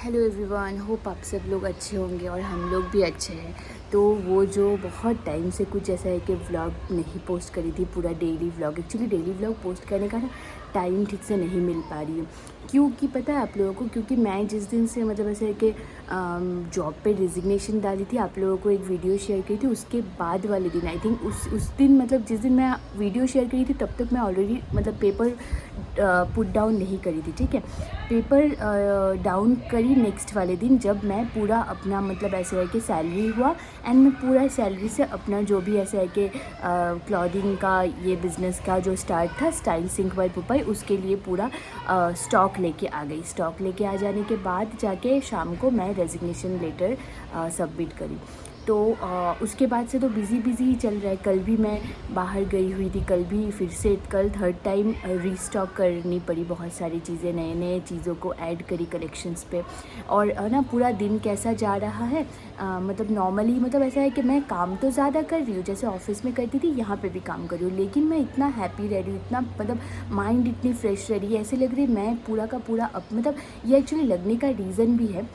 Hello everyone, hope आप सब लोग अच्छे होंगे और हम लोग भी अच्छे हैं। तो वो जो बहुत टाइम से कुछ ऐसा है कि व्लॉग नहीं पोस्ट करी थी, पूरा daily vlog, actually daily vlog post करने का ना टाइम ठीक से नहीं मिल पा रही है। क्योंकि पता है आप लोगों को, क्योंकि मैं जिस दिन से मतलब ऐसा है कि जॉब पे रिजिग्नेशन डाली थी, आप लोगों को एक वीडियो शेयर की थी, उसके बाद वाले दिन आई थिंक उस दिन मतलब जिस दिन मैं वीडियो शेयर करी थी तब तक मैं ऑलरेडी मतलब पेपर पुट डाउन नहीं करी थी। ठीक है, पेपर डाउन करी नेक्स्ट वाले दिन, जब मैं पूरा अपना मतलब ऐसे है कि सैलरी हुआ एंड मैं पूरा सैलरी से अपना जो भी ऐसे है कि क्लॉथिंग का ये बिज़नेस का जो स्टार्ट था, स्टाइल सिंक बाय पुपाई, उसके लिए पूरा स्टॉक लेके आ गई। स्टॉक लेके आ जाने के बाद जाके शाम को मैं रेजिग्नेशन लेटर सबमिट करी। तो उसके बाद से तो बिज़ी ही चल रहा है। कल भी मैं बाहर गई हुई थी, कल भी फिर से कल थर्ड टाइम रीस्टॉक करनी पड़ी, बहुत सारी चीज़ें नए चीज़ों को ऐड करी कलेक्शंस पे। और ना पूरा दिन कैसा जा रहा है, मतलब नॉर्मली मतलब ऐसा है कि मैं काम तो ज़्यादा कर रही हूँ, जैसे ऑफिस में करती थी यहाँ पे भी काम कर रही हूँ, लेकिन मैं इतना हैप्पी रह रही हूँ, इतना मतलब माइंड इतनी फ्रेश रह रही है, ऐसे लग रही है मैं पूरा का पूरा मतलब ये एक्चुअली लगने का रीज़न भी है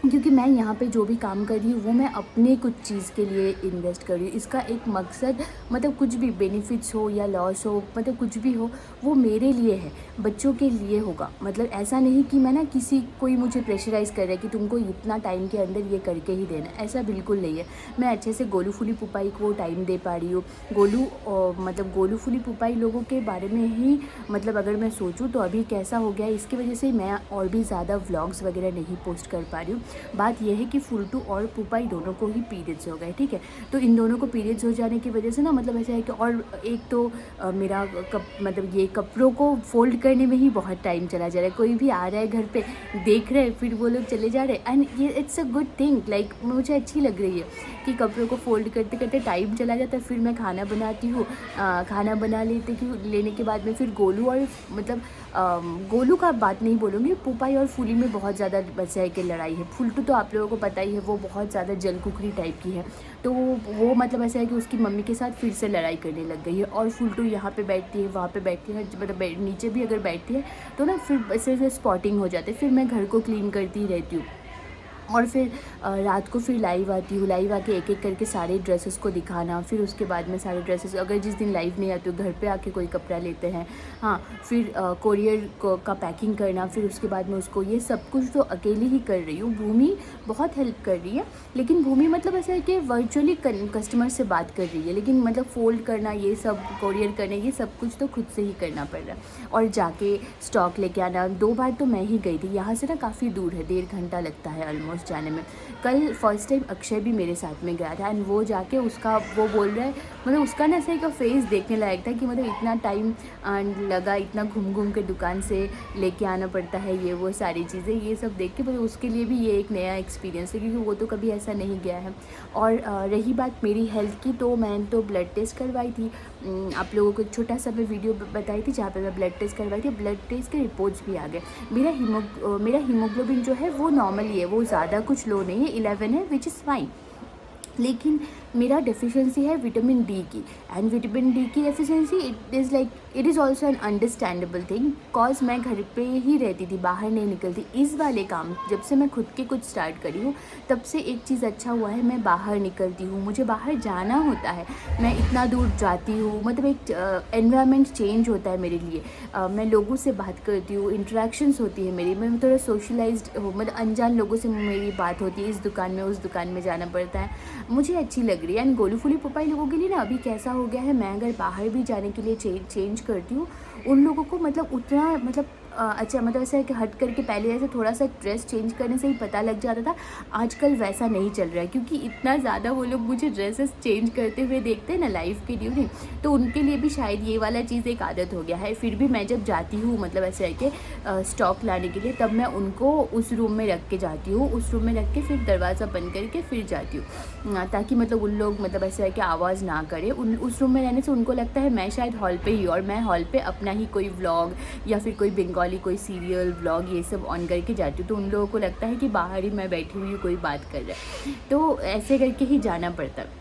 क्योंकि मैं यहाँ पे जो भी काम कर रही हूँ वो मैं अपने कुछ चीज़ के लिए इन्वेस्ट कर रही हूँ। इसका एक मकसद मतलब कुछ भी बेनिफिट्स हो या लॉस हो, मतलब कुछ भी हो, वो मेरे लिए है, बच्चों के लिए होगा। मतलब ऐसा नहीं कि मैं ना किसी कोई मुझे प्रेशराइज़ कर रहा है कि तुमको इतना टाइम के अंदर ये करके ही देना, ऐसा बिल्कुल नहीं है। मैं अच्छे से गोलू फूली पुपाई को टाइम दे पा रही हूँ। मतलब गोलू फूली पुपाई लोगों के बारे में ही मतलब अगर मैं सोचूँ तो अभी कैसा हो गया है, इसकी वजह से मैं और भी ज़्यादा व्लॉग्स वगैरह नहीं पोस्ट कर पा रही हूँ। बात यह है कि फुलटू और पुपाई दोनों को ही पीरियड्स हो गए। ठीक है, तो इन दोनों को पीरियड्स हो जाने की वजह से ना मतलब ऐसा है कि और एक तो मेरा मतलब ये कपड़ों को फोल्ड करने में ही बहुत टाइम चला जा रहा है। कोई भी आ रहा है घर पे, देख रहे हैं, फिर वो लोग चले जा रहे हैं, एंड ये it's a good thing, like मुझे अच्छी लग रही है कि कपड़ों को फोल्ड करते करते टाइम चला जाता है। फिर मैं खाना बनाती हूँ, खाना बना लेने के बाद में फिर गोलू और मतलब गोलू का बात नहीं बोलूँगी, पुपाई और फूली में बहुत ज़्यादा बच्चा है कि लड़ाई है। फुलटू तो आप लोगों को पता ही है, वो बहुत ज़्यादा जलकुकरी टाइप की है, तो वो मतलब ऐसा है कि उसकी मम्मी के साथ फिर से लड़ाई करने लग गई है। और फुलटू यहाँ पे बैठती है, वहाँ पे बैठती है, मतलब नीचे भी अगर बैठती है तो ना फिर ऐसे स्पॉटिंग हो जाते हैं। फिर मैं घर को क्लीन करती ही रहती हूँ और फिर रात को फिर लाइव आती हूँ, लाइव आके एक एक करके सारे ड्रेसेस को दिखाना, फिर उसके बाद में सारे ड्रेसेस, अगर जिस दिन लाइव नहीं आती हूँ घर पे आके कोई कपड़ा लेते हैं, हाँ, फिर कोरियर का पैकिंग करना, फिर उसके बाद में उसको, ये सब कुछ तो अकेली ही कर रही हूँ। भूमि बहुत हेल्प कर रही है, लेकिन भूमि मतलब ऐसा है कि वर्चुअली कस्टमर से बात कर रही है, लेकिन मतलब फोल्ड करना, ये सब कोरियर करना, ये सब कुछ तो खुद से ही करना पड़ रहा है। और जाके स्टॉक लेके आना, 2 बार तो मैं ही गई थी, यहाँ से ना काफ़ी दूर है, 1.5 घंटा लगता है ऑलमोस्ट जाने में। कल फर्स्ट टाइम अक्षय भी मेरे साथ में गया था, एंड वो जाके उसका वो बोल रहा है, मतलब उसका ना सही का फेस देखने लायक था कि मतलब इतना टाइम लगा, इतना घूम के दुकान से लेके आना पड़ता है, ये वो सारी चीज़ें, ये सब देख के मतलब उसके लिए भी ये एक नया एक्सपीरियंस है, क्योंकि वो तो कभी ऐसा नहीं गया है। और रही बात मेरी हेल्थ की, तो मैंने तो ब्लड टेस्ट करवाई थी। आप लोगों को एक छोटा सा मैं वीडियो बताई थी जहाँ पे मैं ब्लड टेस्ट करवाई थी, ब्लड टेस्ट के रिपोर्ट्स भी आ गए। मेरा हीमोग्लोबिन जो है वो नॉर्मल ही है, वो ज़्यादा कुछ लो नहीं है, 11 है, विच इज़ फाइन। लेकिन मेरा डेफिशिएंसी है विटामिन डी की, एंड विटामिन डी की deficiency it is also an understandable thing, cause मैं घर पे ही रहती थी, बाहर नहीं निकलती। इस वाले काम जब से मैं खुद के कुछ स्टार्ट करी हूँ तब से एक चीज़ अच्छा हुआ है, मैं बाहर निकलती हूँ, मुझे बाहर जाना होता है, मैं इतना दूर जाती हूँ, मतलब एक एनवायरनमेंट चेंज होता है मेरे लिए। मैं लोगों से बात करती हूँ, इंटरेक्शंस होती है मेरी, मैं थोड़ा सोशलाइज्ड हूँ, मतलब अनजान लोगों से मेरी बात होती है, इस दुकान में उस दुकान में जाना पड़ता है, मुझे अच्छी लग रही है। एंड गोलू फूली पुपाई लोगों के लिए ना अभी कैसा हो गया है, मैं अगर बाहर भी जाने के लिए चेंज करती हूँ, उन लोगों को मतलब उतना मतलब अच्छा, मतलब ऐसा है कि हट करके पहले ऐसे थोड़ा सा ड्रेस चेंज करने से ही पता लग जाता था, आजकल वैसा नहीं चल रहा है, क्योंकि इतना ज़्यादा वो लोग मुझे ड्रेसेस चेंज करते हुए देखते हैं ना लाइव के ड्यूरिंग, तो उनके लिए भी शायद ये वाला चीज़ एक आदत हो गया है। फिर भी मैं जब जाती हूँ मतलब ऐसे है कि स्टॉक लाने के लिए, तब मैं उनको उस रूम में रख के जाती हूँ, उस रूम में रख के फिर दरवाज़ा बंद करके फिर जाती हूँ, ताकि मतलब उन लोग मतलब ऐसा है कि आवाज़ ना करे। उस रूम में रहने से उनको लगता है मैं शायद हॉल पे ही, और मैं हॉल पे अपना ही कोई व्लॉग या फिर कोई बंगाली कोई सीरियल व्लॉग ये सब ऑन करके जाती हूँ, तो उन लोगों को लगता है कि बाहर ही मैं बैठी हुई हूँ, कोई बात कर रहा है, तो ऐसे करके ही जाना पड़ता है।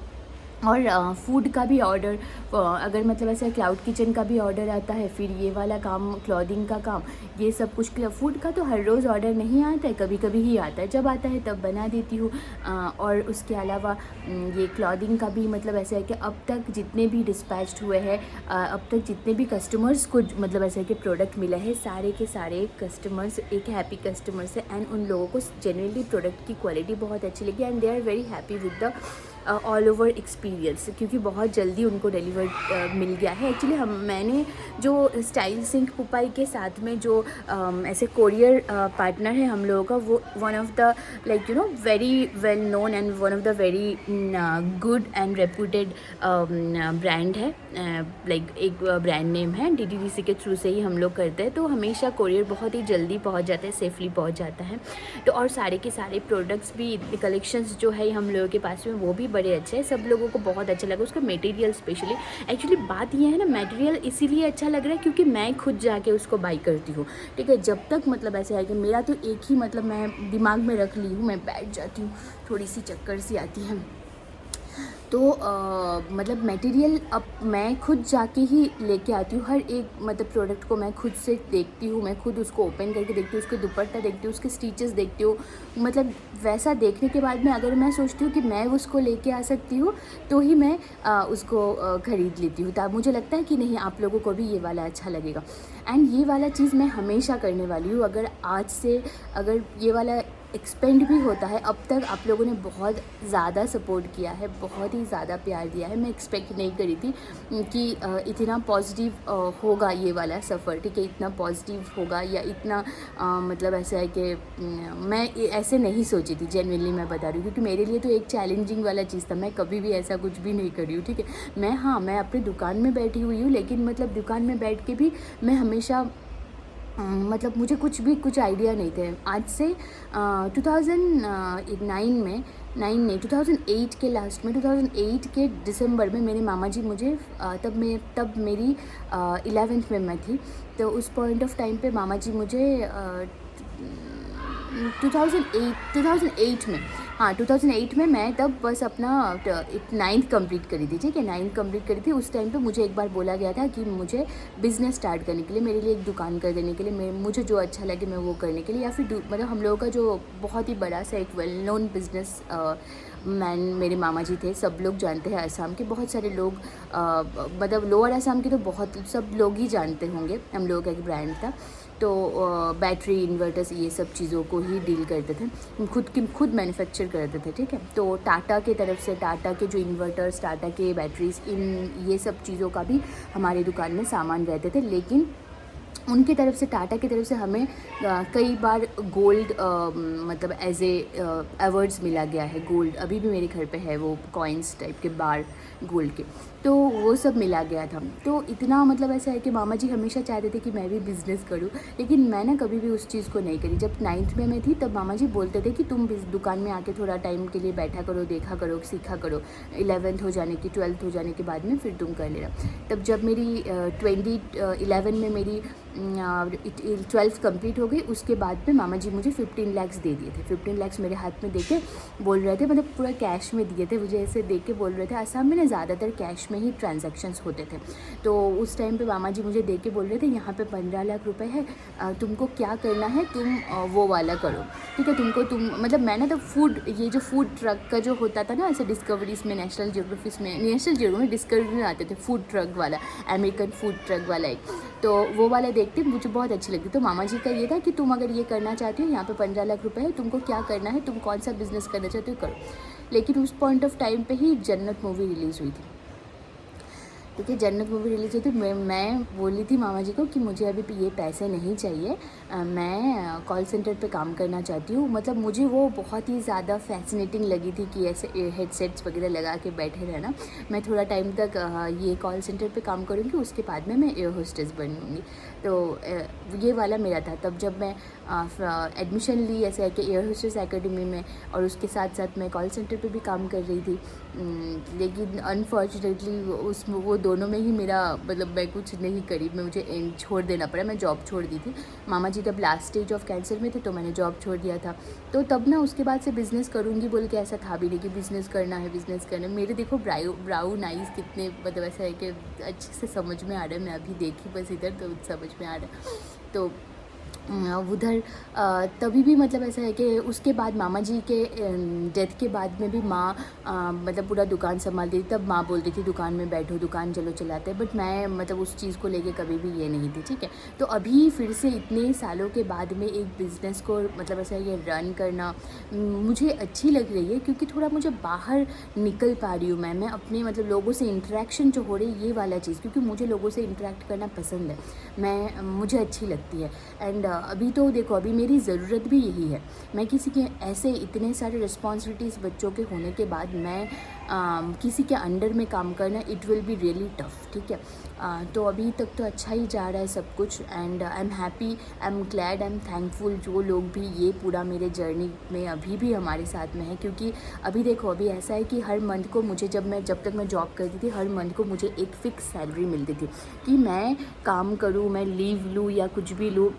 और फूड का भी ऑर्डर, अगर मतलब ऐसा क्लाउड किचन का भी ऑर्डर आता है, फिर ये वाला काम क्लॉथिंग का काम, ये सब कुछ। फूड का तो हर रोज़ ऑर्डर नहीं आता है, कभी कभी ही आता है, जब आता है तब बना देती हूँ। और उसके अलावा ये क्लॉथिंग का भी मतलब ऐसा है कि अब तक जितने भी डिस्पैच्ड हुए हैं, अब तक जितने भी कस्टमर्स को मतलब ऐसा है कि प्रोडक्ट मिला है, सारे के सारे कस्टमर्स एक हैप्पी कस्टमर्स है, एंड उन लोगों को जेन्युइनली प्रोडक्ट की क्वालिटी बहुत अच्छी लगी, and they are very happy with the all over experience, क्योंकि बहुत जल्दी उनको डिलीवर्ड मिल गया है। एक्चुअली मैंने जो स्टाइल सिंक पुपाई के साथ में जो ऐसे कोरियर पार्टनर है हम लोगों का, वो one of the like very well known and one of the very good and reputed brand है। लाइक एक ब्रांड नेम है, DTDC के थ्रू से ही हम लोग करते हैं, तो हमेशा कोरियर बहुत ही जल्दी पहुंच जाता है, सेफली पहुंच जाता है। तो और सारे के सारे प्रोडक्ट्स भी, कलेक्शंस जो है हम लोगों के पास में, वो भी बड़े अच्छे हैं, सब लोगों को बहुत अच्छा लगा उसका मटेरियल स्पेशली। एक्चुअली बात ये है ना, मटेरियल इसीलिए अच्छा लग रहा है क्योंकि मैं खुद जाके उसको बाई करती हूँ, ठीक है। जब तक मतलब ऐसे है कि मेरा तो एक ही मतलब मैं दिमाग में रख ली हूँ, मैं बैठ जाती हूँ, थोड़ी सी चक्कर सी आती है, तो मतलब मटेरियल अब मैं खुद जाके ही लेके आती हूँ। हर एक मतलब प्रोडक्ट को मैं खुद से देखती हूँ, मैं खुद उसको ओपन करके देखती हूँ, उसके दुपट्टा देखती हूँ, उसके स्टिचेस देखती हूँ। मतलब वैसा देखने के बाद में अगर मैं सोचती हूँ कि मैं उसको लेके आ सकती हूँ, तो ही मैं उसको ख़रीद लेती हूँ। तब मुझे लगता है कि नहीं, आप लोगों को भी ये वाला अच्छा लगेगा, एंड ये वाला चीज़ मैं हमेशा करने वाली हूँ। अगर आज से अगर ये वाला एक्सपेंड भी होता है, अब तक आप लोगों ने बहुत ज़्यादा सपोर्ट किया है, बहुत ही ज़्यादा प्यार दिया है। मैं एक्सपेक्ट नहीं करी थी कि इतना पॉजिटिव होगा ये वाला सफ़र, ठीक है, इतना पॉजिटिव होगा या इतना मतलब ऐसा है कि मैं ऐसे नहीं सोची थी, जेन्युइनली मैं बता रही हूँ, क्योंकि मेरे लिए तो एक चैलेंजिंग वाला चीज़ था। मैं कभी भी ऐसा कुछ भी नहीं करी हूँ, ठीक है। मैं अपनी दुकान में बैठी हुई हूँ, लेकिन मतलब दुकान में बैठ के भी मैं हमेशा मतलब मुझे कुछ आइडिया नहीं थे। आज से 2009 में 2008 के लास्ट में, 2008 के दिसंबर में मेरे मामा जी मुझे तब मेरी 11th में मैं थी, तो उस पॉइंट ऑफ टाइम पे मामा जी मुझे 2008 में, हाँ 2008 में मैं तब बस अपना 9th कंप्लीट करी थी, ठीक है, 9th कंप्लीट करी थी। उस टाइम पे मुझे एक बार बोला गया था कि मुझे बिज़नेस स्टार्ट करने के लिए, मेरे लिए एक दुकान कर देने के लिए, मुझे जो अच्छा लगे मैं वो करने के लिए, या फिर मतलब हम लोगों का जो बहुत ही बड़ा सा एक वेल नोन बिज़नेस मैन मेरे मामा जी थे। सब लोग जानते हैं, असम के बहुत सारे लोग मतलब लोअर असम के तो बहुत सब लोग ही जानते होंगे। हम लोगों का एक ब्रांड था, तो बैटरी, इन्वर्टर्स, ये सब चीज़ों को ही डील करते थे, खुद मैन्युफैक्चर करते थे, ठीक है। तो टाटा के तरफ से, टाटा के जो इन्वर्टर्स, टाटा के बैटरीज, ये सब चीज़ों का भी हमारी दुकान में सामान रहते थे। लेकिन उनकी तरफ से, टाटा की तरफ से हमें कई बार गोल्ड मतलब एज ए अवार्ड्स मिला गया है। गोल्ड अभी भी मेरे घर पे है, वो कॉइन्स टाइप के बार गोल्ड के, तो वो सब मिला गया था। तो इतना मतलब ऐसा है कि मामा जी हमेशा चाहते थे कि मैं भी बिज़नेस करूं, लेकिन मैं ना कभी भी उस चीज़ को नहीं करी। जब 9th में मैं थी तब मामा जी बोलते थे कि तुम दुकान में आके थोड़ा टाइम के लिए बैठा करो, देखा करो, सीखा करो, 11th हो जाने की, 12th हो जाने के बाद में फिर तुम कर लेना। तब जब मेरी 2011 में मेरी 12th कंप्लीट हो गई, उसके बाद में मामा जी मुझे 15 लाख दे दिए थे। 15 लाख मेरे हाथ में देके बोल रहे थे, मतलब पूरा कैश में दिए थे मुझे, ऐसे दे के बोल रहे थे। असम में ना ज़्यादातर कैश में ही ट्रांजैक्शंस होते थे, तो उस टाइम पे मामा जी मुझे दे के बोल रहे थे, यहाँ पे 15 लाख रुपए है, तुमको क्या करना है, तुम वो वाला करो, ठीक है। तुम मतलब मैंने तो ये जो फूड ट्रक का जो होता था ना, ऐसे डिस्कवरीज में, नेशनल जियोग्राफी में डिस्कवरी में आते थे, फूड ट्रक वाला, अमेरिकन फूड ट्रक वाला एक, तो वो वाला देखते मुझे बहुत अच्छी लगती। तो मामा जी का ये था कि तुम अगर ये करना चाहती हो, यहाँ पे 15 लाख रुपए है, तुमको क्या करना है, तुम कौन सा बिज़नेस करना चाहते हो करो। लेकिन उस पॉइंट ऑफ टाइम पे ही जन्नत मूवी रिलीज़ हुई थी, ठीक है। जन्नत मूवी रिलीज हुई थी, मैं बोली थी मामा जी को कि मुझे अभी ये पैसे नहीं चाहिए, मैं कॉल सेंटर पे काम करना चाहती हूँ। मतलब मुझे वो बहुत ही ज़्यादा फैसिनेटिंग लगी थी कि ऐसे हेडसेट्स वगैरह लगा के बैठे रहना। मैं थोड़ा टाइम तक ये कॉल सेंटर पे काम करूँगी, उसके बाद में मैं एयर होस्टेस बनूँगी। तो ये वाला मेरा था। तब जब मैं एडमिशन ली ऐसे है कि एयर होस्टेस एकेडमी में, और उसके साथ साथ मैं कॉल सेंटर पे भी काम कर रही थी। लेकिन अनफॉर्चुनेटली उस वो दोनों में ही मेरा मतलब मैं कुछ नहीं करी, मुझे छोड़ देना पड़ा, मैं जॉब छोड़ दी थी। मामा जी तब लास्ट स्टेज ऑफ कैंसर में थे तो मैंने जॉब छोड़ दिया था। तो तब ना उसके बाद से बिज़नेस करूँगी बोल के ऐसा था भी नहीं कि बिज़नेस करना है, बिज़नेस करना है। मेरे देखो ब्राउन आइज़ कितने मतलब ऐसा है कि अच्छे से समझ में आ रहा है, मैं अभी देखी बस इधर तो समझ में आ रहा है। तो उधर तभी भी मतलब ऐसा है कि उसके बाद मामा जी के डेथ के बाद में भी माँ मतलब पूरा दुकान संभालती थी। तब माँ बोलती थी दुकान में बैठो, दुकान चलो चलाते हैं, बट मैं मतलब उस चीज़ को लेके कभी भी ये नहीं थी, ठीक है। तो अभी फिर से इतने सालों के बाद में एक बिज़नेस को मतलब ऐसा ये रन करना मुझे अच्छी लग रही है, क्योंकि थोड़ा मुझे बाहर निकल पा रही हूँ मैं अपने मतलब लोगों से इंटरेक्शन जो हो रही है ये वाला चीज़, क्योंकि मुझे लोगों से इंटरेक्ट करना पसंद है, मुझे अच्छी लगती है। एंड अभी तो देखो अभी मेरी ज़रूरत भी यही है। मैं किसी के ऐसे इतने सारे रिस्पॉन्सिबिलिटीज़ बच्चों के होने के बाद मैं किसी के अंडर में काम करना, it will be really tough, ठीक है। तो अभी तक तो अच्छा ही जा रहा है सब कुछ, and I am happy, I am glad, I am thankful जो लोग भी ये पूरा मेरे जर्नी में अभी भी हमारे साथ में है। क्योंकि अभी देखो अभी ऐसा है कि हर मंथ को मुझे जब तक मैं जॉब करती थी, हर मंथ को मुझे एक फ़िक्स सैलरी मिलती थी कि मैं काम करूँ, मैं लीव लूँ या कुछ भी लूँ,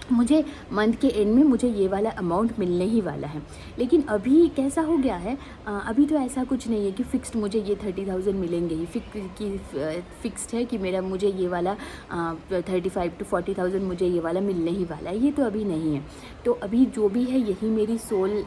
मुझे मंथ के एंड में मुझे ये वाला अमाउंट मिलने ही वाला है। लेकिन अभी कैसा हो गया है, अभी तो ऐसा कुछ नहीं है कि फ़िक्स्ड मुझे ये 30,000 मिलेंगे ही, फ़िक्स्ड है कि मेरा मुझे ये वाला 35 to 40,000 मुझे ये वाला मिलने ही वाला है, ये तो अभी नहीं है। तो अभी जो भी है यही मेरी सोल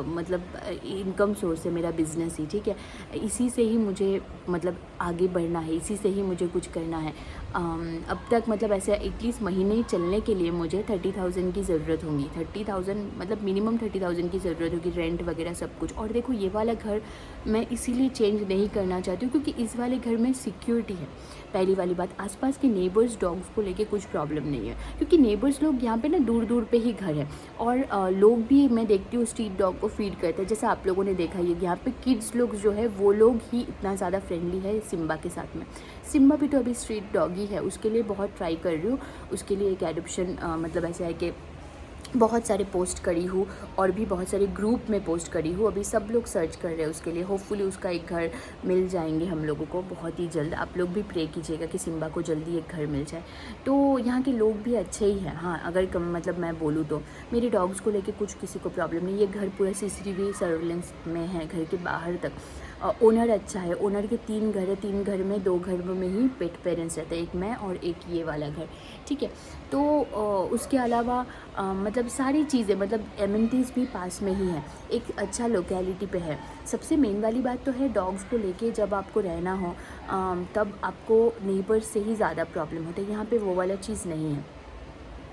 मतलब इनकम सोर्स है, मेरा बिज़नेस ही, ठीक है। इसी से ही मुझे मतलब आगे बढ़ना है, इसी से ही मुझे कुछ करना है। अब तक मतलब ऐसे एटलीस्ट महीने चलने के लिए मुझे 30,000 की ज़रूरत होगी, 30,000 मतलब मिनिमम 30,000 की ज़रूरत होगी, रेंट वगैरह सब कुछ। और देखो ये वाला घर मैं इसीलिए चेंज नहीं करना चाहती हूँ क्योंकि इस वाले घर में सिक्योरिटी है। पहली वाली बात, आसपास के नेबर्स डॉग्स को लेके कुछ प्रॉब्लम नहीं है, क्योंकि नेबर्स लोग यहाँ पे ना दूर दूर पे ही घर है। और लोग भी मैं देखती हूँ स्ट्रीट डॉग को फीड करते हैं, जैसे आप लोगों ने देखा ही है यहाँ पे किड्स लोग जो है वो लोग ही इतना ज़्यादा फ्रेंडली है सिम्बा के साथ में। सिम्बा भी तो अभी स्ट्रीट डॉगी है, उसके लिए बहुत ट्राई कर रही हूँ, उसके लिए एक एडॉप्शन मतलब ऐसा है कि बहुत सारे पोस्ट करी हूँ और भी बहुत सारे ग्रुप में पोस्ट करी हूँ। अभी सब लोग सर्च कर रहे हैं उसके लिए, होपफुली उसका एक घर मिल जाएंगे हम लोगों को बहुत ही जल्द। आप लोग भी प्रे कीजिएगा कि सिम्बा को जल्दी एक घर मिल जाए। तो यहाँ के लोग भी अच्छे ही हैं। हाँ, अगर कम मतलब मैं बोलूँ तो मेरे डॉग्स को लेके कुछ किसी को प्रॉब्लम नहीं। ये घर पूरा CCTV सर्वेलेंस में है, घर के बाहर तक। ओनर अच्छा है, ओनर के 3 घर है, 3 घर में 2 घर में ही पेट पेरेंट्स रहते हैं, एक मैं और एक ये वाला घर, ठीक है। तो उसके अलावा मतलब सारी चीज़ें मतलब एमिनिटीज़ भी पास में ही हैं, एक अच्छा लोकेलिटी पे है। सबसे मेन वाली बात तो है डॉग्स को लेके जब आपको रहना हो तब आपको नेबर्स से ही ज़्यादा प्रॉब्लम होता है, यहाँ पे वो वाला चीज़ नहीं है।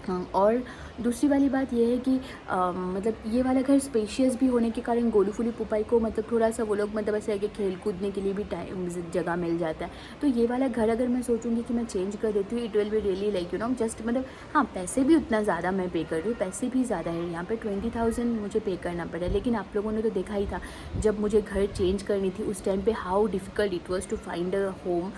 हाँ, और दूसरी वाली बात ये है कि मतलब ये वाला घर स्पेशियस भी होने के कारण गोलू फूली पुपाई को मतलब थोड़ा सा वो लोग मतलब ऐसे है कि खेल कूदने के लिए भी टाइम जगह मिल जाता है। तो ये वाला घर अगर मैं सोचूंगी कि मैं चेंज कर देती हूँ, it will be really like you know just मतलब हाँ, पैसे भी उतना ज़्यादा मैं पे कर रही हूँ, पैसे भी ज़्यादा है यहाँ पे 20,000 मुझे पे करना पड़ा। लेकिन आप लोगों ने तो देखा ही था जब मुझे घर चेंज करनी थी उस टाइम पे how difficult it was to find a home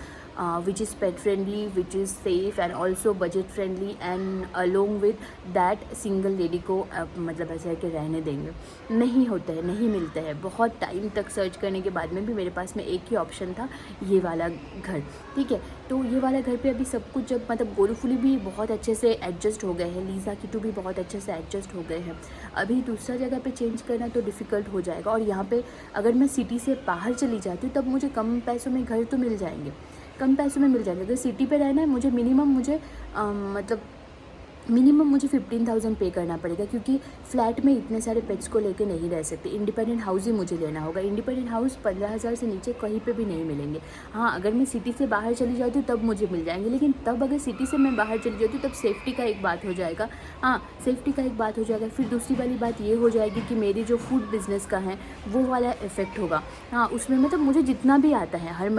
which is pet friendly, which is safe and also budget friendly, and along with that single lady को मतलब ऐसा है कि रहने देंगे, नहीं होता है, नहीं मिलता है। बहुत टाइम तक सर्च करने के बाद में भी मेरे पास में एक ही ऑप्शन था, ये वाला घर, ठीक है। तो ये वाला घर पे अभी सब कुछ जब मतलब गोलूफुली भी बहुत अच्छे से एडजस्ट हो गए हैं, लीज़ा किटू भी बहुत अच्छे से एडजस्ट हो गए हैं। अभी दूसरा जगह पे चेंज करना तो डिफ़िकल्ट हो जाएगा। और यहाँ पे अगर मैं सिटी से बाहर चली जाती हूँ तब मुझे कम पैसों में घर तो मिल जाएंगे, कम पैसों में मिल जाएंगे। अगर सिटी पे रहना है मुझे मतलब मिनिमम मुझे 15,000 पे करना पड़ेगा, क्योंकि फ्लैट में इतने सारे पेट्स को लेके नहीं रह सकते। इंडिपेंडेंट हाउस ही मुझे लेना होगा। इंडिपेंडेंट हाउस 15,000 से नीचे कहीं पे भी नहीं मिलेंगे। हाँ, अगर मैं सिटी से बाहर चली जाती हूँ तब मुझे मिल जाएंगे, लेकिन तब अगर सिटी से मैं बाहर चली जाती हूँ तब सेफ्टी का एक बात हो जाएगा। हाँ, सेफ्टी का एक बात हो जाएगा। फिर दूसरी वाली बात ये हो जाएगी कि मेरी जो फूड बिज़नेस का है वो वाला इफ़ेक्ट होगा। हाँ, उसमें मतलब मुझे जितना भी आता है हर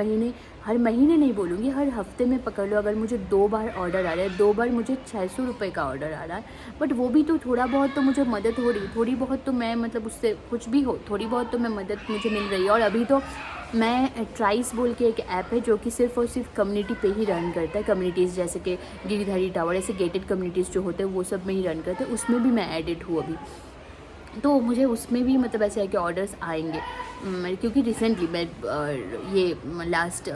महीने नहीं बोलूँगी, हर हफ्ते में पकड़ लो, अगर मुझे 2 बार ऑर्डर आ रहा है, 2 बार मुझे 600 रुपये का ऑर्डर आ रहा है, बट वो भी तो थोड़ा बहुत तो मुझे मदद हो रही, थोड़ी बहुत तो मैं मतलब उससे कुछ भी हो, थोड़ी बहुत तो मैं मदद मुझे मिल रही है। और अभी तो मैं ट्राइस बोल के एक ऐप है जो कि सिर्फ और सिर्फ कम्युनिटी पे ही रन करता है, कम्युनिटीज़ जैसे कि गिरिधारी टावर, ऐसे गेटेड कम्युनिटीज़ जो होते हैं वो सब में ही रन करते हैं, उसमें भी मैं एडिड हूँ अभी। तो मुझे उसमें भी मतलब ऐसा है कि ऑर्डर्स आएंगे, क्योंकि रिसेंटली मैं ये लास्ट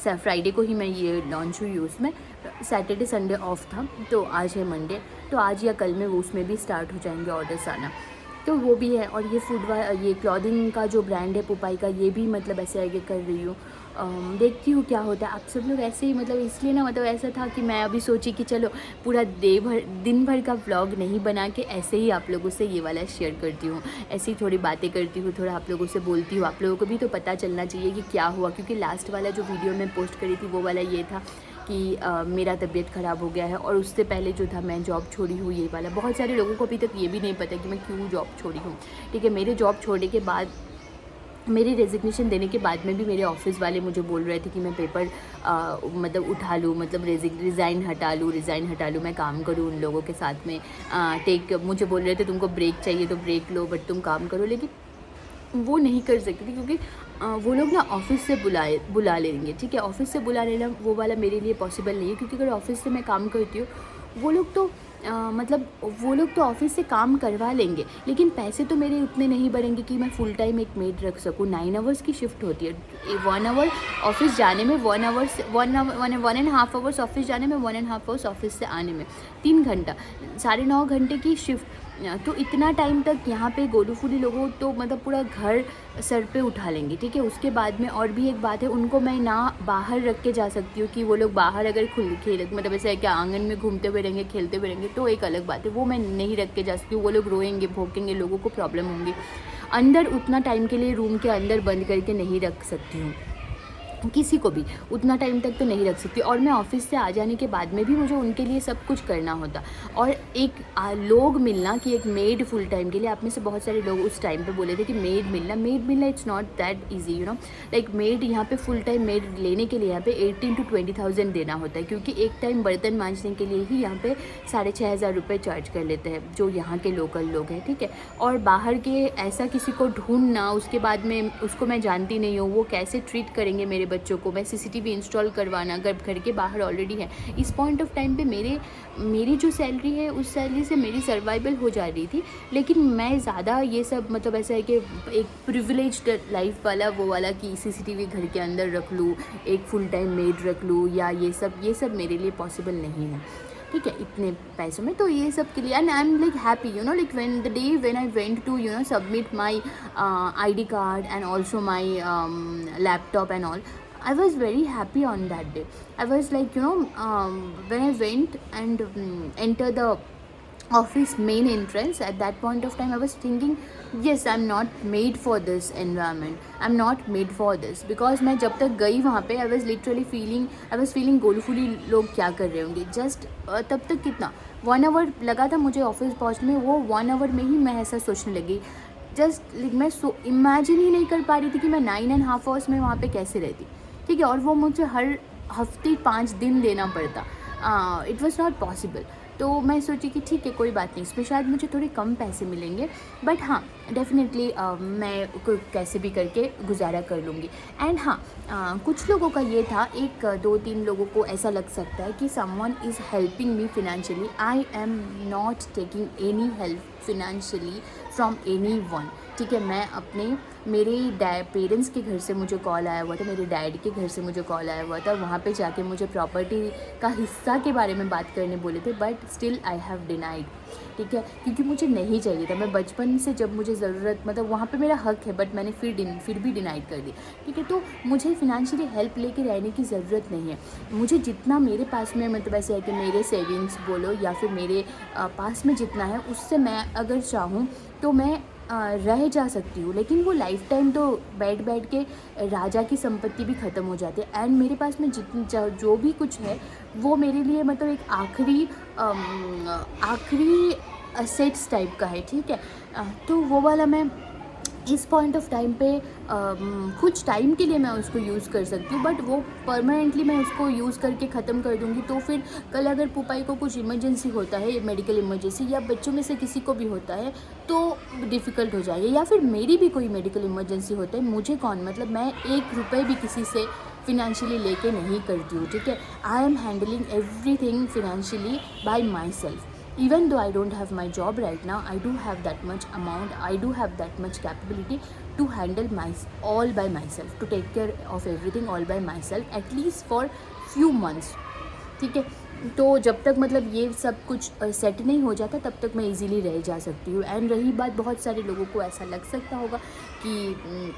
फ्राइडे को ही मैं ये लॉन्च हुई उसमें, सैटरडे संडे ऑफ था, तो आज है मंडे, तो आज या कल में वो उसमें भी स्टार्ट हो जाएंगे ऑर्डर्स आना, तो वो भी है। और ये क्लॉथिंग का जो ब्रांड है पुपाई का, ये भी मतलब ऐसे आगे कर रही हूँ, देखती हूँ क्या होता है। आप सब लोग ऐसे ही मतलब इसलिए ना, मतलब ऐसा था कि मैं अभी सोची कि चलो पूरा दिन भर का व्लॉग नहीं बना के ऐसे ही आप लोगों से ये वाला शेयर करती हूँ, ऐसे ही थोड़ी बातें करती हूँ, थोड़ा आप लोगों से बोलती हूँ, आप लोगों को भी तो पता चलना चाहिए कि क्या हुआ, क्योंकि लास्ट वाला जो वीडियो मैं पोस्ट करी थी वो वाला ये था कि मेरा तबीयत ख़राब हो गया है, और उससे पहले जो था मैं जॉब छोड़ी हूँ, ये वाला। बहुत सारे लोगों को अभी तक ये भी नहीं पता कि मैं क्यों जॉब छोड़ी हूँ, ठीक है। मेरे जॉब छोड़ने के बाद, मेरी रेजिग्नेशन देने के बाद में भी मेरे ऑफिस वाले मुझे बोल रहे थे कि मैं पेपर मतलब उठा लूँ, मतलब रिज़ाइन हटा लूँ, मैं काम करूँ उन लोगों के साथ में, मुझे बोल रहे थे तुमको ब्रेक चाहिए तो ब्रेक लो, बट तुम काम करो, लेकिन वो नहीं कर सकती थी, क्योंकि वो लोग ना ऑफिस से बुला लेंगे, ठीक है। ऑफिस से बुला लेना वो वाला मेरे लिए पॉसिबल नहीं है, क्योंकि अगर ऑफिस से मैं काम करती हूँ, वो लोग तो मतलब वो लोग तो ऑफिस से काम करवा लेंगे, लेकिन पैसे तो मेरे उतने नहीं बढ़ेंगे कि मैं फुल टाइम एक मेड रख सकूँ। 9 आवर्स की शिफ्ट होती है, 1 आवर ऑफिस जाने में, 1.5 आवर्स ऑफिस जाने में, 1.5 आवर्स ऑफिस से आने में, 3 घंटा, 9.5 घंटे की शिफ्ट। तो इतना टाइम तक यहाँ पे गोलू फूली लोगों तो मतलब पूरा घर सर पे उठा लेंगे, ठीक है। उसके बाद में और भी एक बात है, उनको मैं ना बाहर रख के जा सकती हूँ कि वो लोग बाहर अगर खेल मतलब ऐसा है कि आंगन में घूमते हुए रहेंगे, खेलते हुए रहेंगे, तो एक अलग बात है, वो मैं नहीं रख के जा सकती हूँ। वो लोग रोएंगे, भौंकेंगे, लोगों को प्रॉब्लम होंगी। अंदर उतना टाइम के लिए रूम के अंदर बंद करके नहीं रख सकती हूँ, किसी को भी उतना टाइम तक तो नहीं रख सकती। और मैं ऑफिस से आ जाने के बाद में भी मुझे उनके लिए सब कुछ करना होता, और एक लोग मिलना कि एक मेड फुल टाइम के लिए, आप में से बहुत सारे लोग उस टाइम पे बोले थे कि मेड मिलना it's not that easy, you know, like made यहाँ पे फुल टाइम मेड लेने के लिए यहाँ पे 18 to 20,000 देना होता है, क्योंकि एक टाइम बर्तन मांजने के लिए ही यहाँ पे 6,500 रुपये चार्ज कर लेते हैं जो यहाँ के लोकल लोग हैं, ठीक है। और बाहर के ऐसा किसी को ढूंढना, उसके बाद में उसको मैं जानती नहीं हूँ, वो कैसे ट्रीट करेंगे मेरे बच्चों को, मैं सीसीटीवी इंस्टॉल करवाना, घर के बाहर ऑलरेडी है। इस पॉइंट ऑफ टाइम पे मेरी जो सैलरी है उस सैलरी से मेरी सर्वाइवल हो जा रही थी, लेकिन मैं ज़्यादा ये सब मतलब ऐसा है कि एक प्रिविलेज्ड लाइफ वाला वो वाला कि सीसीटीवी घर के अंदर रख लूँ, एक फुल टाइम मेड रख लूँ, या ये सब मेरे लिए पॉसिबल नहीं है, ठीक है, इतने पैसों में। तो ये सब के लिए and I am like happy, you know, like when I went to you know submit my ID card and also my laptop and all, I was very happy on that day. I was like, you know, when I went and enter the office main entrance, at that point of time I was thinking, yes, I'm not made for this environment, I'm not made for this, because मैं जब तक गई वहाँ पे I was feeling गोलूफुली लोग क्या कर रहे होंगे, जस्ट तब तक कितना 1 आवर लगा था मुझे ऑफिस पहुँचने में, वो 1 आवर में ही मैं ऐसा सोचने लगी, जस्ट मैं इमेजिन ही नहीं कर पा रही थी कि मैं 9.5 आवर्स में वहाँ पे कैसे रहती, ठीक है। और वो मुझे हर हफ्ते 5 दिन देना पड़ता, इट वॉज़ नॉट पॉसिबल। तो मैं सोची कि ठीक है कोई बात नहीं, इसमें शायद मुझे थोड़े कम पैसे मिलेंगे, बट हाँ डेफिनेटली मैं कैसे भी करके गुजारा कर लूँगी। एंड हाँ कुछ लोगों का ये था, 1-2-3 लोगों को ऐसा लग सकता है कि someone is helping me financially, I am not taking any help financially from any one, ठीक है। मैं अपने मेरे पेरेंट्स के घर से मुझे कॉल आया हुआ था, मेरे डैड के घर से मुझे कॉल आया हुआ था, वहाँ पे जाके मुझे प्रॉपर्टी का हिस्सा के बारे में बात करने बोले थे, but still I have denied, ठीक है, क्योंकि मुझे नहीं चाहिए था। मैं बचपन से जब मुझे ज़रूरत, मतलब वहाँ पे मेरा हक है, बट मैंने फिर भी डिनाइड कर दी, ठीक है। तो मुझे फिनेंशियली हेल्प लेके रहने की ज़रूरत नहीं है, मुझे जितना मेरे पास में मतलब ऐसे है कि मेरे सेविंग्स बोलो या फिर मेरे पास में जितना है, उससे मैं अगर चाहूँ तो मैं रह जा सकती हूँ, लेकिन वो लाइफ टाइम तो बैठ के राजा की संपत्ति भी ख़त्म हो जाती है। एंड मेरे पास में जो भी कुछ है वो मेरे लिए मतलब एक आखिरी असेट्स टाइप का है, ठीक है। तो वो वाला मैं इस पॉइंट ऑफ टाइम पे कुछ टाइम के लिए मैं उसको यूज़ कर सकती हूँ, बट वो परमानेंटली मैं उसको यूज़ करके ख़त्म कर दूँगी तो फिर कल अगर पुपाई को कुछ इमरजेंसी होता है, मेडिकल इमरजेंसी, या बच्चों में से किसी को भी होता है तो डिफ़िकल्ट हो जाएगा, या फिर मेरी भी कोई मेडिकल इमरजेंसी होता है, मुझे कौन, मतलब मैं 1 रुपये भी किसी से फिनेंशियली लेके नहीं करती हूँ, ठीक है। I am handling everything financially bye my self. Even though I don't have my job right now, I do have that much amount, I do have that much capability to handle all by myself, to take care of everything all by myself, at least for few months, ठीक है। तो जब तक मतलब ये सब कुछ set नहीं हो जाता तब तक मैं इजीली रह जा सकती हूँ। एंड रही बात, बहुत सारे लोगों को ऐसा लग सकता होगा कि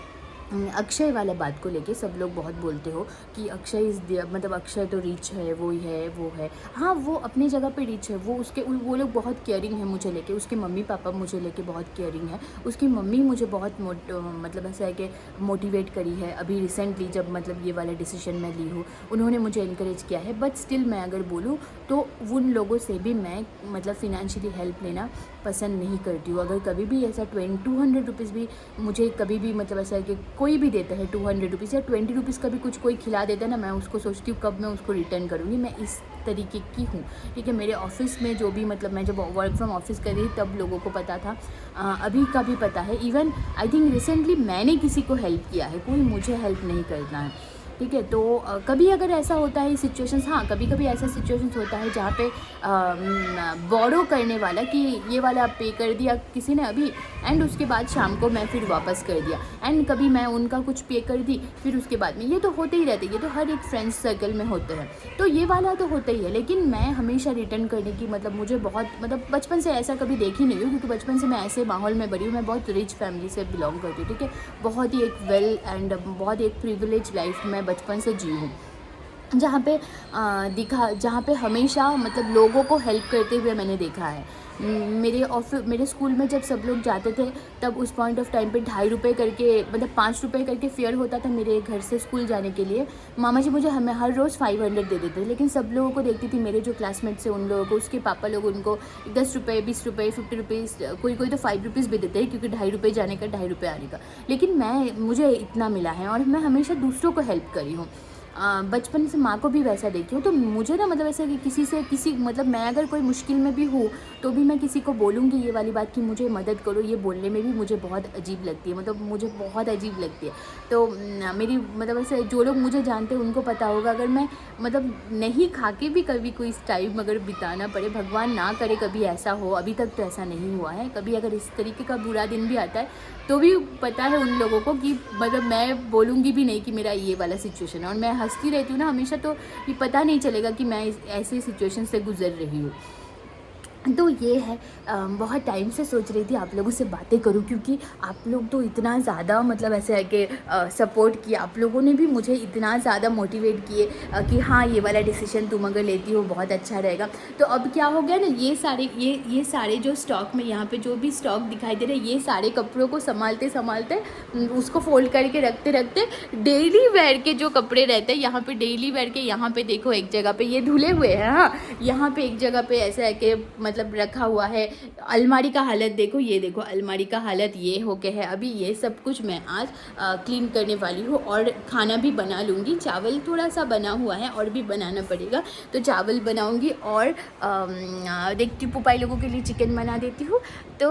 अक्षय वाला बात को लेके सब लोग बहुत बोलते हो कि अक्षय मतलब अक्षय तो रिच है, वो है। हाँ, वो अपनी जगह पे रिच है, वो लोग बहुत केयरिंग है मुझे लेके, उसके मम्मी पापा मुझे लेके बहुत केयरिंग है, उसकी मम्मी मुझे बहुत मतलब ऐसा है कि मोटिवेट करी है अभी रिसेंटली, जब मतलब ये वाला डिसीजन मैं ली हूँ, उन्होंने मुझे इनकरेज किया है। बट स्टिल मैं अगर बोलूँ तो उन लोगों से भी मैं मतलब फ़िनेंशियली हेल्प लेना पसंद नहीं करती हूँ। अगर कभी भी ऐसा 200 रुपीज़ भी मुझे कभी भी मतलब ऐसा है कि कोई भी देता है 200 रुपीज़ या 20 रुपीज़ का भी कुछ कोई खिला देता है ना, मैं उसको सोचती हूँ कब मैं उसको रिटर्न करूँगी। मैं इस तरीके की हूँ, ठीक है। मेरे ऑफिस में जो भी मतलब मैं जब वर्क फ्रॉम ऑफिस कर रही तब लोगों को पता था, अभी का भी पता है। इवन आई थिंक रिसेंटली मैंने किसी को हेल्प किया है, कोई मुझे हेल्प नहीं करना है, ठीक है। तो कभी अगर ऐसा होता है सिचुएशंस, हाँ कभी कभी ऐसा सिचुएशंस होता है जहाँ पे बोरो करने वाला कि ये वाला पे कर दिया किसी ने अभी, एंड उसके बाद शाम को मैं फिर वापस कर दिया, एंड कभी मैं उनका कुछ पे कर दी फिर उसके बाद में, ये तो होते ही रहते, ये तो हर एक फ्रेंड्स सर्कल में होते हैं, तो ये वाला तो होता ही है। लेकिन मैं हमेशा रिटर्न करने की मतलब मुझे बहुत मतलब बचपन से ऐसा कभी देखी नहीं हूँ, क्योंकि बचपन से मैं ऐसे माहौल में बड़ी हूँ, मैं बहुत रिच फैमिली से बिलोंग करती हूँ, ठीक है। बहुत ही एक वेल एंड बहुत एक प्रिविलेज लाइफ मैं बचपन से जी हूँ, जहाँ पे हमेशा मतलब लोगों को हेल्प करते हुए मैंने देखा है। मेरे स्कूल में जब सब लोग जाते थे तब उस पॉइंट ऑफ टाइम पे 2.5 रुपये करके मतलब 5 रुपये करके फेयर होता था मेरे घर से स्कूल जाने के लिए। मामा जी मुझे हमें हर रोज़ 500 दे देते थे, लेकिन सब लोगों को देखती थी, मेरे जो क्लासमेट्स हैं उन लोगों को, उसके पापा लोग उनको 10 रुपये 20 रुपये 50 रुपीज़, कोई तो 5 रुपीज़ भी देते हैं, क्योंकि 2.5 रुपये जाने का 2.5 रुपये आने का। लेकिन मुझे इतना मिला है और मैं हमेशा दूसरों को हेल्प करी हूँ। बचपन से माँ को भी वैसा देखी हूँ, तो मुझे ना मतलब ऐसा कि किसी मतलब मैं अगर कोई मुश्किल में भी हूँ तो भी मैं किसी को बोलूँगी ये वाली बात कि मुझे मदद करो, ये बोलने में भी मुझे बहुत अजीब लगती है, मतलब मुझे बहुत अजीब लगती है। तो मेरी मतलब ऐसे जो लोग मुझे जानते हैं उनको पता होगा, अगर मैं मतलब नहीं खा के भी कभी कोई टाइम अगर बिताना पड़े, भगवान ना करे कभी ऐसा हो, अभी तक तो ऐसा नहीं हुआ है, कभी अगर इस तरीके का बुरा दिन भी आता है तो भी पता है उन लोगों को कि मतलब मैं बोलूँगी भी नहीं कि मेरा ये वाला सिचुएशन है, और मैं हंसती रहती हूँ ना हमेशा, तो ये पता नहीं चलेगा कि मैं ऐसे सिचुएशन से गुजर रही हूँ। तो ये है, बहुत टाइम से सोच रही थी आप लोगों से बातें करूं, क्योंकि आप लोग तो इतना ज़्यादा मतलब ऐसे है कि सपोर्ट किया, आप लोगों ने भी मुझे इतना ज़्यादा मोटिवेट किए कि हाँ ये वाला डिसीजन तुम अगर लेती हो बहुत अच्छा रहेगा। तो अब क्या हो गया ना, ये सारे जो स्टॉक में यहाँ पे जो भी स्टॉक दिखाई दे रहे हैं, ये सारे कपड़ों को संभालते उसको फोल्ड करके रखते डेली वेयर के जो कपड़े रहते हैं, यहाँ पे डेली वेयर के, यहाँ पे देखो एक जगह पे ये धुले हुए हैं, हाँ यहाँ पे एक जगह पे ऐसा है कि मतलब रखा हुआ है। अलमारी का हालत देखो, ये देखो अलमारी का हालत ये हो के है। अभी ये सब कुछ मैं आज क्लीन करने वाली हूँ और खाना भी बना लूँगी। चावल थोड़ा सा बना हुआ है और भी बनाना पड़ेगा, तो चावल बनाऊँगी और देखती हूँ पुपाई लोगों के लिए चिकन बना देती हूँ। तो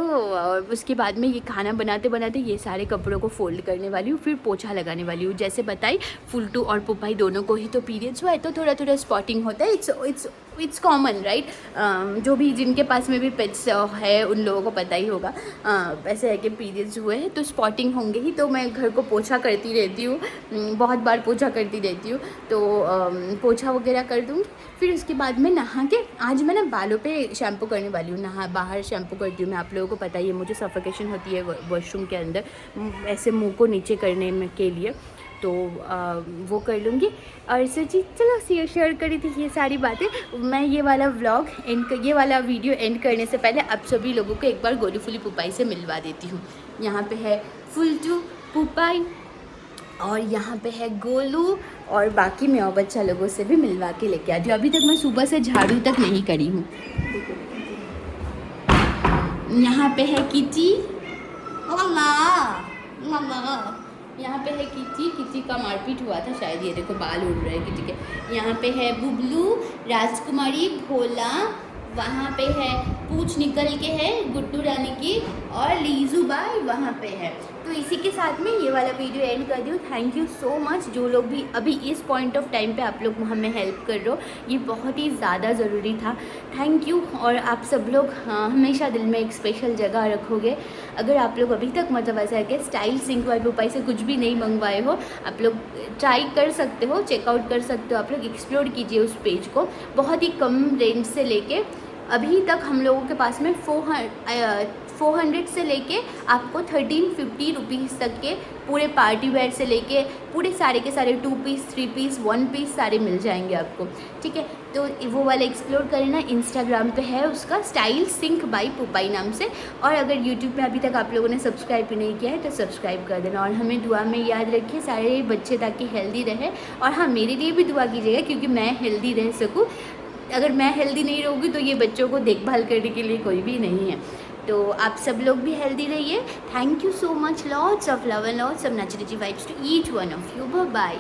उसके बाद में ये खाना बनाते बनाते ये सारे कपड़ों को फोल्ड करने वाली हूँ, फिर पोछा लगाने वाली हूँ। जैसे बताई फुलटू और पुपाई दोनों को ही तो पीरियड्स हुआ है, तो थोड़ा थोड़ा स्पॉटिंग होता है, इट्स कॉमन राइट। जो भी जिनके पास में भी पेट्स है उन लोगों को पता ही होगा। ऐसे है कि पीरियड्स हुए हैं तो स्पॉटिंग होंगे ही, तो मैं घर को पोछा करती रहती हूँ, बहुत बार पोछा करती रहती हूँ। तो पोछा वगैरह कर दूँगी, फिर उसके बाद में नहा के आज मैं ना बालों पे शैम्पू करने वाली हूँ। बाहर शैम्पू करती हूँ मैं, आप लोगों को पता ही है मुझे सफोकेशन होती है वॉशरूम के अंदर ऐसे मुँह को नीचे करने में के लिए, तो वो कर लूँगी। और सच्ची चलो शेयर करी थी ये सारी बातें। मैं ये वाला वीडियो एंड करने से पहले आप सभी लोगों को एक बार गोली फुली पुपाई से मिलवा देती हूँ। यहाँ पे है फुलटू पुपाई और यहाँ पे है गोलू, और बाकी मैं और बच्चा लोगों से भी मिलवा के लेके आती हूँ। अभी तक मैं सुबह से झाड़ू तक नहीं करी हूँ। यहाँ पे है किटी, मम्मा यहाँ पे है किची का मारपीट हुआ था शायद, ये देखो बाल उड़ रहे हैं किची के। यहाँ पे है बुबलू, राजकुमारी, भोला, वहाँ पे है पूछ निकल के है गुड्डू रानी की, और लीजू बाई वहाँ पे है। तो इसी के साथ में ये वाला वीडियो एंड कर दूँ। थैंक यू सो मच जो लोग भी अभी इस पॉइंट ऑफ टाइम पे आप लोग हमें हेल्प कर रहे हो, ये बहुत ही ज़्यादा ज़रूरी था। Thank you. और आप सब लोग हमेशा दिल में एक स्पेशल जगह रखोगे। अगर आप लोग अभी तक मतलब ऐसा है कि स्टाइल सिंक वाई पुपाई से कुछ भी नहीं मंगवाए हो, आप लोग ट्राई कर सकते हो, चेकआउट कर सकते हो, आप लोग एक्सप्लोर कीजिए उस पेज को। बहुत ही कम रेंज से लेके अभी तक हम लोगों के पास में 400 से लेके आपको 1350 रुपीज़ तक के पूरे पार्टी वेयर से लेके पूरे सारे के सारे 2 पीस 3 पीस 1 पीस सारे मिल जाएंगे आपको, ठीक है। तो वो वाला एक्सप्लोर करना, इंस्टाग्राम पे है उसका स्टाइल सिंक बाई पुपाई नाम से। और अगर यूट्यूब पे अभी तक आप लोगों ने सब्सक्राइब भी नहीं किया है तो सब्सक्राइब कर देना। और हमें दुआ में याद रखिए, सारे बच्चे ताकि हेल्दी रहे। और हाँ, मेरे लिए भी दुआ कीजिएगा क्योंकि मैं हेल्दी रह सकूँ। अगर मैं हेल्दी नहीं रहूँगी तो ये बच्चों को देखभाल करने के लिए कोई भी नहीं है। तो आप सब लोग भी हेल्दी रहिए। Thank you so much, lots of love and lots of natural vibes to each one of you. Bye bye.